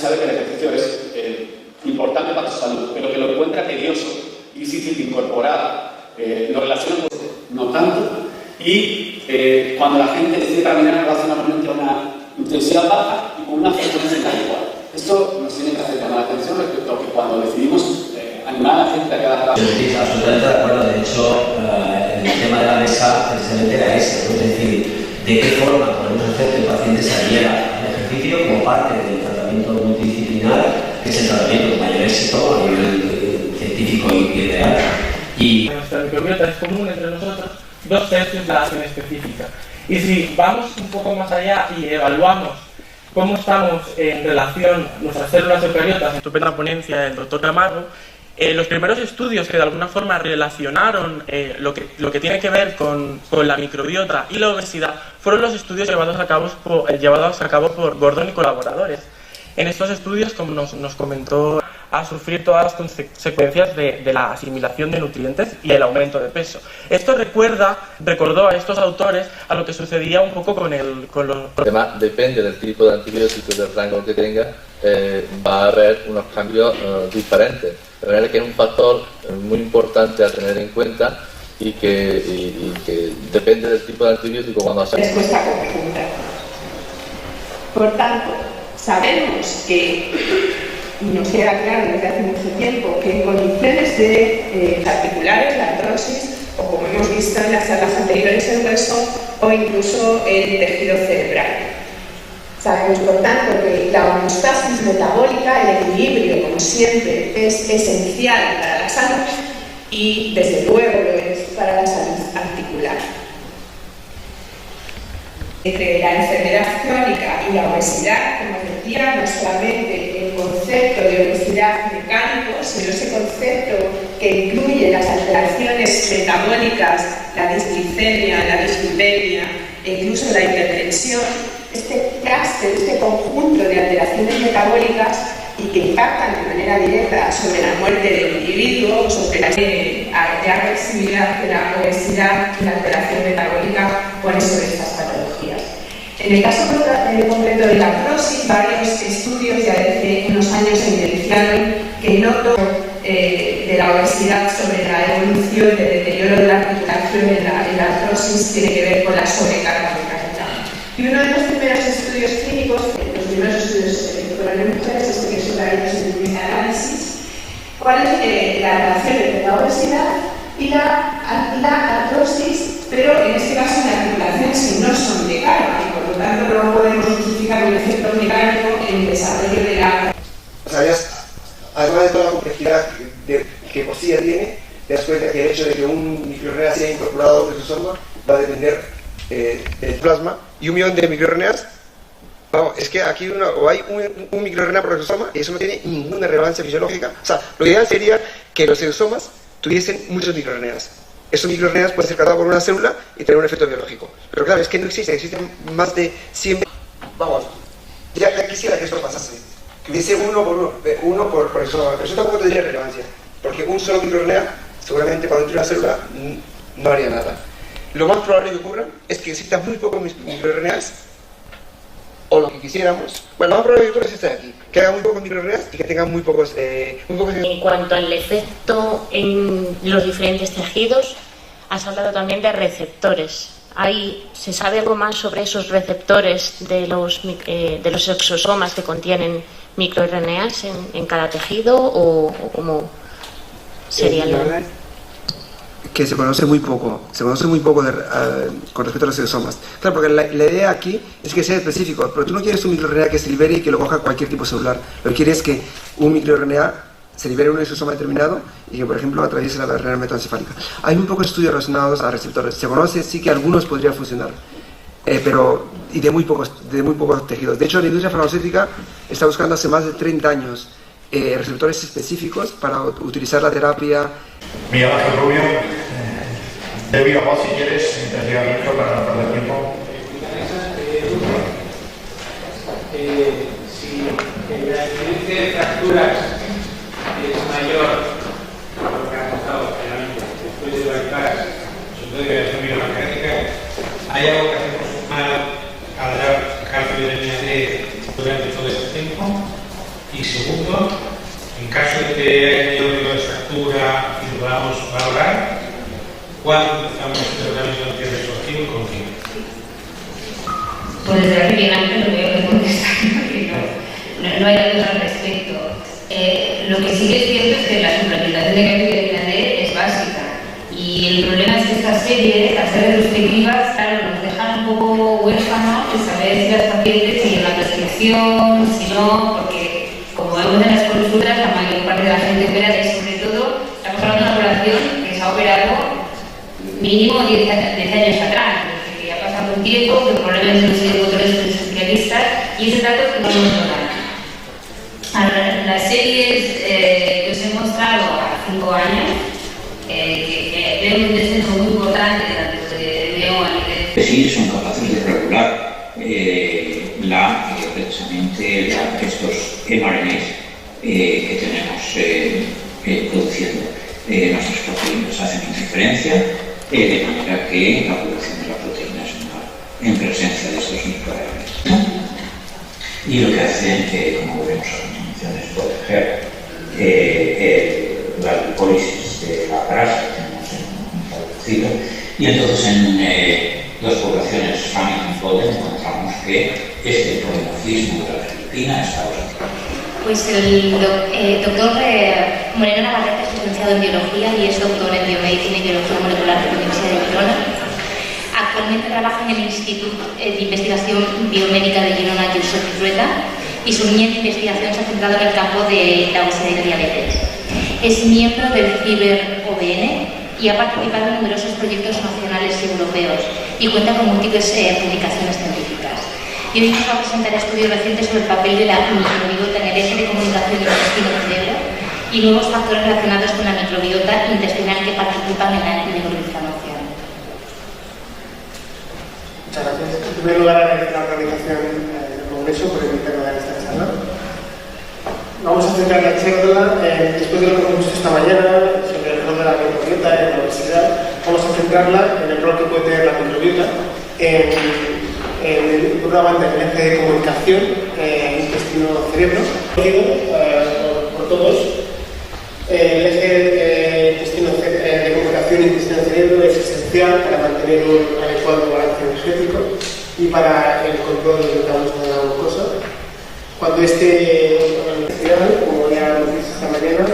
sabe que el ejercicio es importante para su salud, pero que lo encuentra tedioso y difícil de incorporar, lo relaciona con no tanto, y cuando la gente decide caminar relaciona normalmente a una intensidad baja y con una frecuencia igual. Esto nos tiene que hacer llamar la atención respecto a que cuando decidimos animar a la gente a que haga... Sí, absolutamente de acuerdo. De hecho, el tema de la mesa precisamente era ese, ¿no? Es decir, de qué forma podemos hacer que el paciente se adhiera al ejercicio como parte del tratamiento multidisciplinar, que es el tratamiento con mayor éxito a nivel científico y real. Y nuestra microbiota es común entre nosotros 2/3 de la acción específica. Y si vamos un poco más allá y evaluamos cómo estamos en relación nuestras células eucariotas, en estupenda ponencia del doctor Camargo, los primeros estudios que de alguna forma relacionaron lo que tiene que ver con la microbiota y la obesidad fueron los estudios llevados a cabo por Gordon y colaboradores. En estos estudios, como nos comentó, a sufrir todas las consecuencias de la asimilación de nutrientes y el aumento de peso. Esto recordó a estos autores a lo que sucedía un poco con los... Además, depende del tipo de antibiótico, del rango que tenga, va a haber unos cambios diferentes. De manera que es un factor muy importante a tener en cuenta y que depende del tipo de antibiótico cuando hacemos. Respuesta conjunta. Por tanto, sabemos que, y nos queda claro desde hace mucho tiempo, que en condiciones particulares, la artrosis, o como hemos visto en las salas anteriores, el hueso o incluso el tejido cerebral. Sabemos, por tanto, que la homeostasis metabólica, el equilibrio, como siempre, es esencial para la salud y, desde luego, lo es para la salud articular. Entre la enfermedad crónica y la obesidad, como decía, no solamente el concepto de obesidad mecánico, sino ese concepto que incluye las alteraciones metabólicas, la disglicemia, la dislipemia e incluso la hipertensión, este clúster, este conjunto de alteraciones metabólicas y que impactan de manera directa sobre la muerte del individuo, sobre la agresividad de la obesidad y la alteración metabólica pone sobre estas patologías. En el caso concreto de la artrosis, varios estudios ya desde unos años evidenciaron que no todo de la obesidad sobre la evolución del deterioro de la articulación en la artrosis tiene que ver con la sobrecarga mecánica. Y uno de los primeros estudios clínicos, los primeros estudios que fueron en mujeres, que son el análisis, cuál es la relación entre la obesidad y la artrosis, pero en este caso en articulaciones que no son de carga y por lo tanto no podemos justificar un efecto mecánico en el desarrollo de la... Además de toda la complejidad que por sí ya tiene, te das cuenta que el hecho de que un microRNA sea incorporado a un exosoma va a depender del plasma, y 1 millón de microRNAs, vamos, es que aquí hay un microRNA por exosoma y eso no tiene ninguna relevancia fisiológica. O sea, lo ideal sería que los exosomas tuviesen muchos microRNAs. Esos microRNAs pueden ser cargados por una célula y tener un efecto biológico. Pero claro, es que no existen más de 100... Vamos, ya quisiera que esto pasase. Que hubiese uno por exosoma. Pero eso tampoco tendría relevancia, porque un solo microRNA, seguramente cuando entre una célula, no haría nada. Lo más probable que ocurra es que existan muy pocos microRNAs, o lo que quisiéramos, bueno, lo más probable que ocurra es esto de aquí, que hagan muy pocos microRNAs y que tengan muy pocos... En cuanto al efecto en los diferentes tejidos, has hablado también de receptores. ¿Se sabe algo más sobre esos receptores de los exosomas que contienen microRNAs en cada tejido o cómo sería lo...? Que se conoce muy poco con respecto a los exosomas. Claro, porque la idea aquí es que sea específico, pero tú no quieres un microRNA que se libere y que lo coja cualquier tipo celular. Lo que quieres es que un microRNA se libere un exosoma determinado y que, por ejemplo, atraviese la barrera hematoencefálica. Hay muy pocos estudios relacionados a receptores. Se conoce, sí, que algunos podrían funcionar, y de muy pocos tejidos. De hecho, la industria farmacéutica está buscando hace más de 30 años receptores específicos para utilizar la terapia. Miguel Ángel Rubio, debido a vos, si quieres, investigar mucho para no perder tiempo. Si la incidencia de fracturas es mayor a lo que ha pasado generalmente después de bypass, sobre todo de la mecánica, ¿hay algo que hacemos mal al dar carta de D durante todo este tiempo? Y segundo, en caso de que haya tenido fractura y lo podamos valorar, ¿cuándo empezamos el tratamiento antirretroactivo y con quién? Pues desde hace bien antes lo veo que contestar, porque no hay duda al respecto. Lo que sí que es cierto es que la suplementación de cálculo de vitamina es básica. Y el problema es que estas series, al ser retrospectivas, claro, nos dejan un poco huérfanos de saber si las pacientes siguen la prescripción, si no, porque como vemos en las consultas, la mayor parte de la gente opera y sobre todo estamos hablando de una población que se ha operado mínimo 10 años atrás, desde que ya ha pasado un tiempo, que probablemente no se doctores especialistas, y ese dato no lo hemos dado. Las series que os he mostrado a 5 años, que veo un descenso muy importante tanto de Leo a nivel. Sí, son capaces de regular precisamente estos mRNAs que tenemos produciendo. Nuestras proteínas hacen interferencia, de manera que la producción de la proteína es menor en presencia de estos microRNAs. Y lo que hacen, como vemos a continuación, es proteger la glicólisis de la grasa que tenemos reducido. Y entonces en las poblaciones Huntington encontramos que este polimorfismo de la ferritina está ausente. Pues el doctor Moreno Navarrete es licenciado en biología y es doctor en biomedicina y biología molecular de la Universidad de Girona. Actualmente trabaja en el Instituto de Investigación Biomédica de Girona, Josep Trueta, y su línea de investigación se ha centrado en el campo de la obesidad y la diabetes. Es miembro del CIBER-OBN y ha participado en numerosos proyectos nacionales y europeos y cuenta con múltiples publicaciones científicas. Y hoy nos va a presentar estudios recientes sobre el papel de la microbiota en el eje de comunicación intestino-cerebro y nuevos factores relacionados con la microbiota intestinal que participan en la neuroinflamación. Muchas gracias. En primer lugar, agradecer a la organización del Congreso por invitarme a dar esta charla. Vamos a centrar la charla, después de lo que hemos visto esta mañana sobre el rol de la microbiota en la obesidad, vamos a centrarla en el rol que puede tener la microbiota por una banda en el eje de comunicación intestino-cerebro, por todos. El eje de comunicación intestino-cerebro es esencial para mantener un adecuado balance energético y para el control del metabolismo de la glucosa. Cuando como ya hemos visto esta mañana,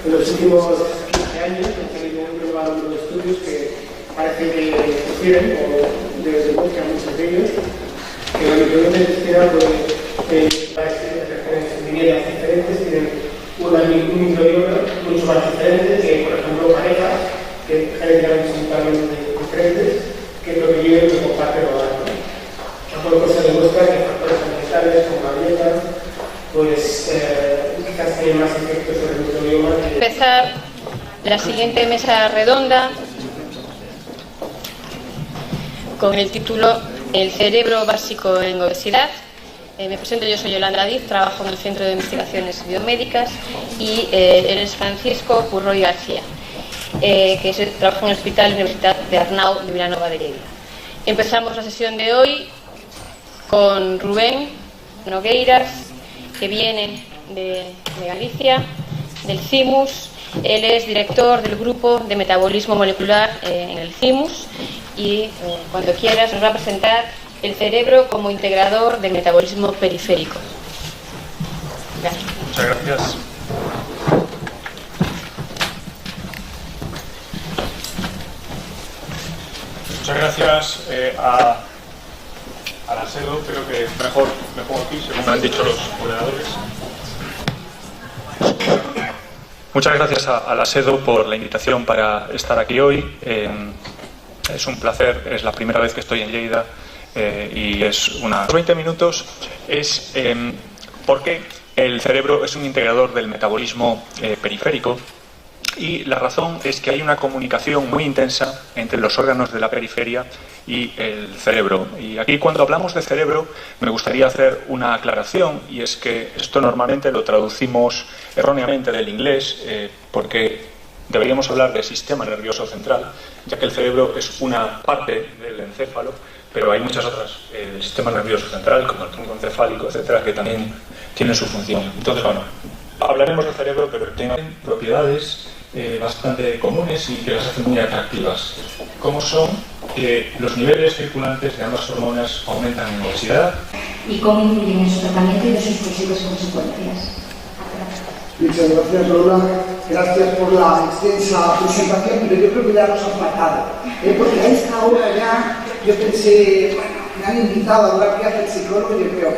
en los últimos 15 años han salido un nuevo número de estudios que parece que sugieren o demuestran muchos de ellos que la microbiota intestinal puede vinieras diferentes, tienen un microbiota mucho más diferente que, por ejemplo, parejas que genéticamente son totalmente diferentes que lo que viven como parte del hogar. Tampoco se demuestra que factores ambientales como la dieta pues quizás tienen más efectos sobre el microbioma. Empezar la siguiente mesa redonda con el título El cerebro básico en obesidad. Me presento, yo soy Yolanda Diz, trabajo en el Centro de Investigaciones Biomédicas y él es Francisco Purroy García, que trabaja en el Hospital Universidad de Arnau de Vilanova de Lleida. Empezamos la sesión de hoy con Rubén Nogueiras, que viene de Galicia, del CIMUS. Él es director del grupo de metabolismo molecular en el CIMUS y cuando quieras nos va a presentar el cerebro como integrador del metabolismo periférico. Gracias. Muchas gracias. Muchas gracias a la SEDO, creo que mejor me pongo aquí, según me han dicho los ordenadores. Muchas gracias a la SEDO por la invitación para estar aquí hoy. Es un placer, es la primera vez que estoy en Lleida y es unos 20 minutos. Es porque el cerebro es un integrador del metabolismo periférico. Y la razón es que hay una comunicación muy intensa entre los órganos de la periferia y el cerebro. Y aquí, cuando hablamos de cerebro, me gustaría hacer una aclaración, y es que esto normalmente lo traducimos erróneamente del inglés, porque deberíamos hablar de sistema nervioso central, ya que el cerebro es una parte del encéfalo, pero hay muchas otras del sistema nervioso central, como el tronco encefálico, etcétera, que también tienen su función. Entonces, bueno, hablaremos del cerebro, pero tienen propiedades bastante comunes y que las hacen muy atractivas, como son que los niveles circulantes de ambas hormonas aumentan en obesidad. ¿Y cómo influyen en su tratamiento y de sus posibles consecuencias? Muchas gracias, Lola. Gracias por la extensa presentación, pero yo creo que ya nos han matado. Porque a esta hora ya yo pensé, bueno, me han invitado a hablar que hace el psicólogo y yo creo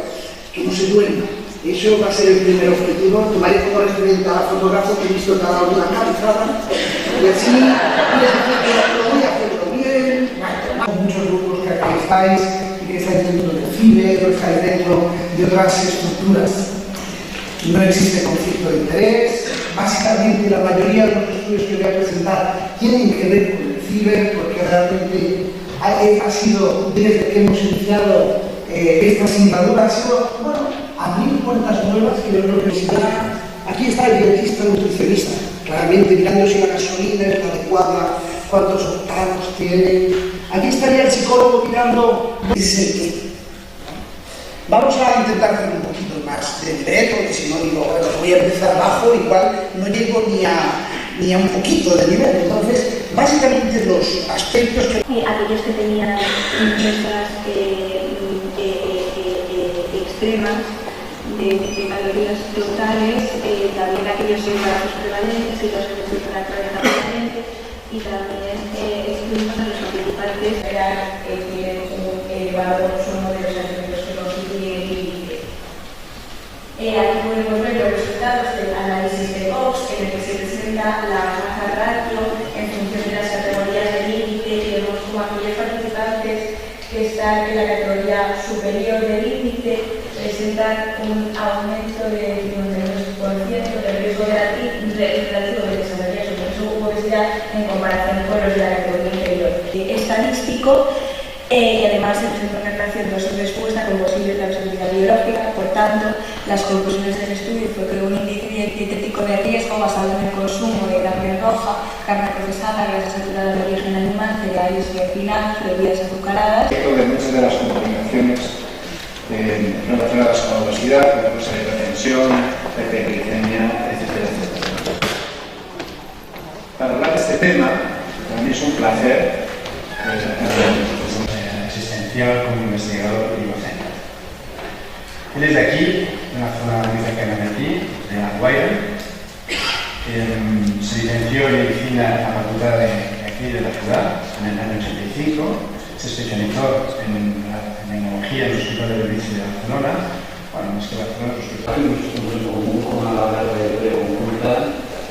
que no se duerma. Eso va a ser el primer objetivo. Tomaré como referente a la fotógrafa que he visto que ha dado una cabezada y así voy a hacerlo bien. Bueno, muchos grupos que aquí estáis y que estáis dentro del CIBE o estáis dentro de otras estructuras. No existe conflicto de interés. Básicamente la mayoría de los estudios que voy a presentar tienen que ver con el CIBE porque realmente ha sido desde que hemos iniciado esta asignatura ha sido, bueno, abrir puertas nuevas que yo creo que si ya... Aquí está el dietista nutricionista, claramente mirando si la gasolina es la adecuada, cuántos octanos tiene. Aquí estaría el psicólogo mirando ese es el qué. Vamos a intentar hacer un poquito más de nivel, porque si no digo, bueno, voy a empezar bajo, igual no llego ni a un poquito de nivel. Entonces, básicamente los aspectos que... aquellos que tenían nuestras extremas de calorías totales, también aquellos embarazos prevalentes y los que sufren la carga prevalente, y también excluimos a los participantes que tienen un elevado consumo de los alimentos que constituyen el límite. Aquí podemos ver los resultados del análisis de Cox, en el que se presenta la masa ratio en función de las categorías de límite, y vemos como aquellos participantes que están en la categoría superior del límite presentan un aumento de 52% del riesgo relativo de desarrollar su obesidad en comparación con los de la categoría inferior. Estadístico y además se presenta una relación dosis-respuesta con posible causabilidad biológica. Por tanto, las conclusiones del estudio fue que un índice dietético de riesgo basado en el consumo de carne roja, carne procesada, grasas saturadas de origen animal, cereales y refinados, bebidas azucaradas. De muchas de las complicaciones relacionadas con la obesidad, como la hipertensión, la hiperglicemia, etcétera, etcétera. Para hablar de este tema, para mí es un placer existencial como investigador y docente. Él es de aquí, de una zona muy cercana de aquí, de La Guaira. Se licenció en medicina en la facultad de aquí de la ciudad en el año 85. Se especializó en neumología en el Hospital de Belice de Barcelona. Bueno, más que Barcelona, los hospitales en común con una labor de conjunta,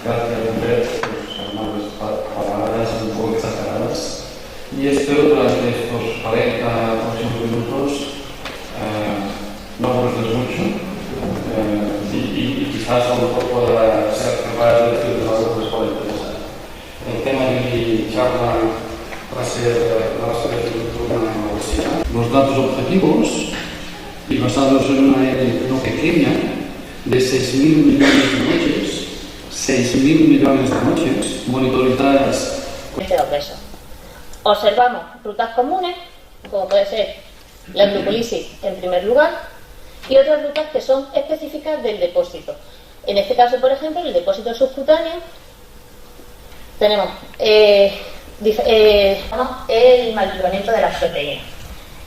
gracias a ver unas palabras un poco exageradas. Y esto durante estos 40 próximos minutos no abordes mucho y quizás a lo mejor pueda ser capaz de decir algo que les pueda interesar. El tema de mi charla va a ser la obesidad. Los datos objetivos y basados en una N no pequeña de 6.000 millones de noches, 6.000 millones de noches monitorizadas. Observamos rutas comunes, como puede ser la glucolisis en primer lugar, y otras rutas que son específicas del depósito. En este caso, por ejemplo, el depósito subcutáneo, tenemos el maltratamiento de las proteínas.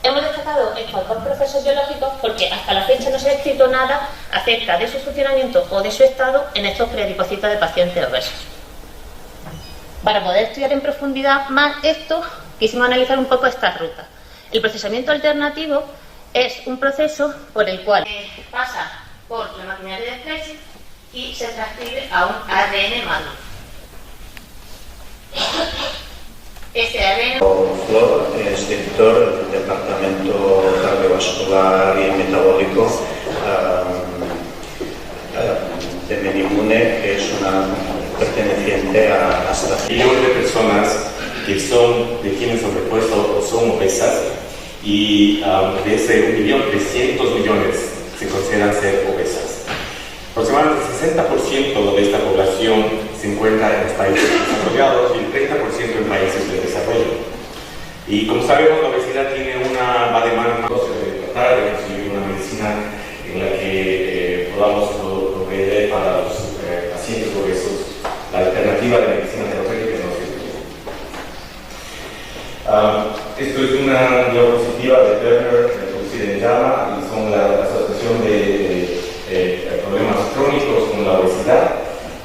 Hemos destacado estos dos procesos biológicos porque hasta la fecha no se ha escrito nada acerca de su funcionamiento o de su estado en estos preadipocitos de pacientes obesos. Para poder estudiar en profundidad más esto, quisimos analizar un poco estas rutas. El procesamiento alternativo es un proceso por el cual pasa por la maquinaria de Krebs y se transcribe a un ADN maduro. Este ADN... Flor es director del Departamento Cardiovascular y Metabólico de Medimune, que es una perteneciente a esta millones de personas que tienen sobrepeso o son obesas y de ese 1.300.000.000 se consideran ser obesas. Aproximadamente el 60% de esta población se encuentra en los países desarrollados y el 30% en países de desarrollo. Y como sabemos, la obesidad va de mano de tratar de conseguir una medicina en la que podamos proveer para los pacientes obesos la alternativa de medicina terapéutica no cirúrgica. Esto es una diapositiva de Turner producida en JAMA y son la asociación de problemas crónicos con la obesidad.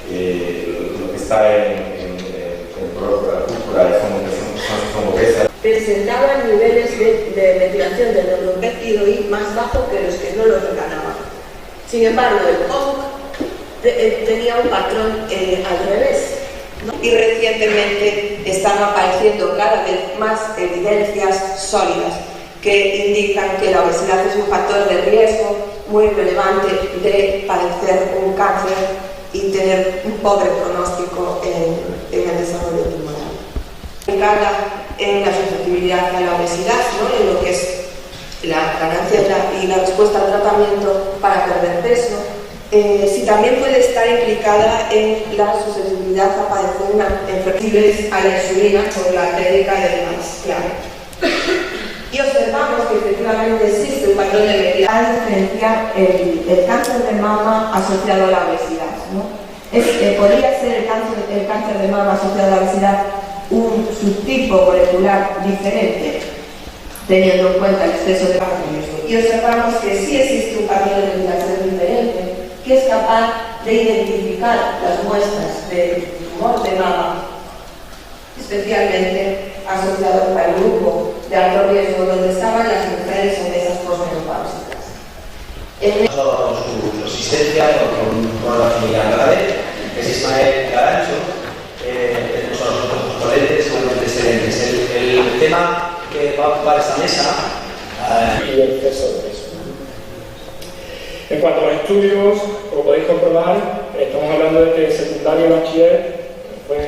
Lo que está en cúpula son obesas. Presentaban niveles de ventilación del neuropéptido I más bajos que los que no los reclamaban. Sin embargo, el ONC tenía un patrón al revés, ¿no? Y recientemente están apareciendo cada vez más evidencias sólidas que indican que la obesidad es un factor de riesgo muy relevante de padecer un cáncer y tener un pobre pronóstico en el desarrollo tumoral. Encarga en la susceptibilidad a la obesidad, ¿no? En lo que es la ganancia y la respuesta al tratamiento para perder peso, si también puede estar implicada en la susceptibilidad a padecer una enfermedad a la insulina por la técnica del MAS, claro. Y observamos que efectivamente existe un patrón de medidas a diferenciar el cáncer de mama asociado a la obesidad, ¿no? ¿Podría ser el cáncer de mama asociado a la obesidad un subtipo molecular diferente, teniendo en cuenta el exceso de riesgo? Y observamos que sí existe un patrón de ventilación diferente que es capaz de identificar las muestras de tumor de mama, especialmente asociados al grupo de alto riesgo donde estaban las mujeres obesas posmenopáusicas. Su asistencia con la familia Andrade, que es Ismael Garancho, tenemos a los otros ponentes con los precedentes. El tema que va a ocupar esta mesa y el exceso de peso. En cuanto a los estudios, como podéis comprobar, estamos hablando de que secundario y bachiller fue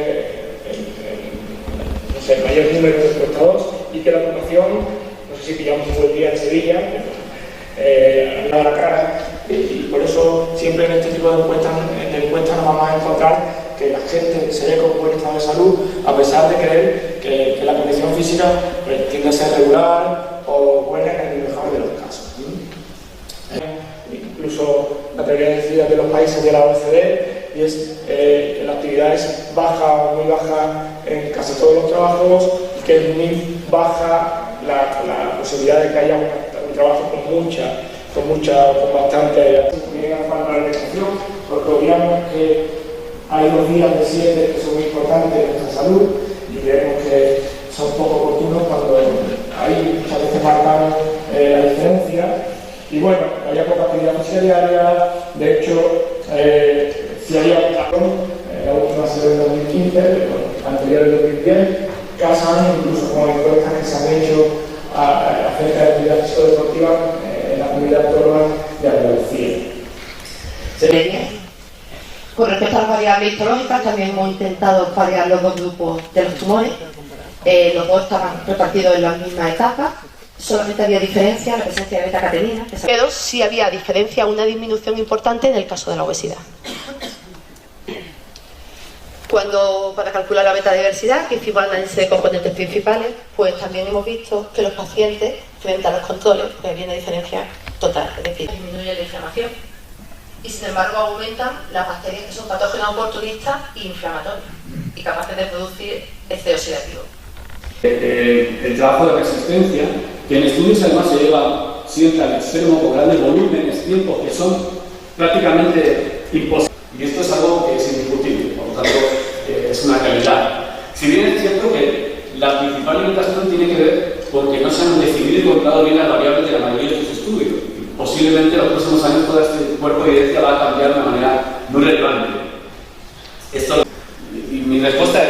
el mayor número de encuestados y que la población, no sé si pillamos un buen día en Sevilla, ha dado la cara, y por eso siempre en este tipo de encuestas nos vamos a encontrar que la gente se ve con buen estado de salud, a pesar de creer que la condición física tiende a ser regular o buena en el mejor de los casos. Incluso la teoría decida de los países de la OECD, y es que la actividad es baja o muy baja en casi todos los trabajos, y que es muy baja la posibilidad de que haya un trabajo con bastante falta de alimentación, porque obviamos que hay 2 días de 7 que son muy importantes en nuestra salud y creemos que son poco oportunos cuando hay muchas veces marcado la diferencia. Y bueno, había poca actividad física diaria, de hecho, si había la última se ve en 2015, pero anterior en 2010, casan incluso con encuestas que se han hecho acerca de actividad físico-deportiva en la comunidad autónoma de Andalucía. Con respecto a las variables histológicas, también hemos intentado variar los 2 grupos de los tumores. Los 2 estaban repartidos en las mismas etapas. Solamente había diferencia en la presencia de beta-catenina. Pero sí había diferencia, una disminución importante en el caso de la obesidad. Para calcular la beta-diversidad, que hicimos análisis de componentes principales, pues también hemos visto que los pacientes, frente a los controles, pues había una diferencia total, es decir, disminuye la inflamación. Y sin embargo aumentan las bacterias que son patógenas oportunistas e inflamatorias y capaces de producir estrés oxidativo. El trabajo de resistencia, que en estudios además se lleva siempre al extremo con grandes volúmenes, tiempos que son prácticamente imposibles. Y esto es algo que es indiscutible, por lo tanto es una realidad. Si bien es cierto que la principal limitación tiene que ver porque no se han definido y controlado bien las variables de la mayoría de sus estudios. Posiblemente en los próximos años todo este cuerpo de evidencia va a cambiar de una manera muy relevante. Y mi respuesta es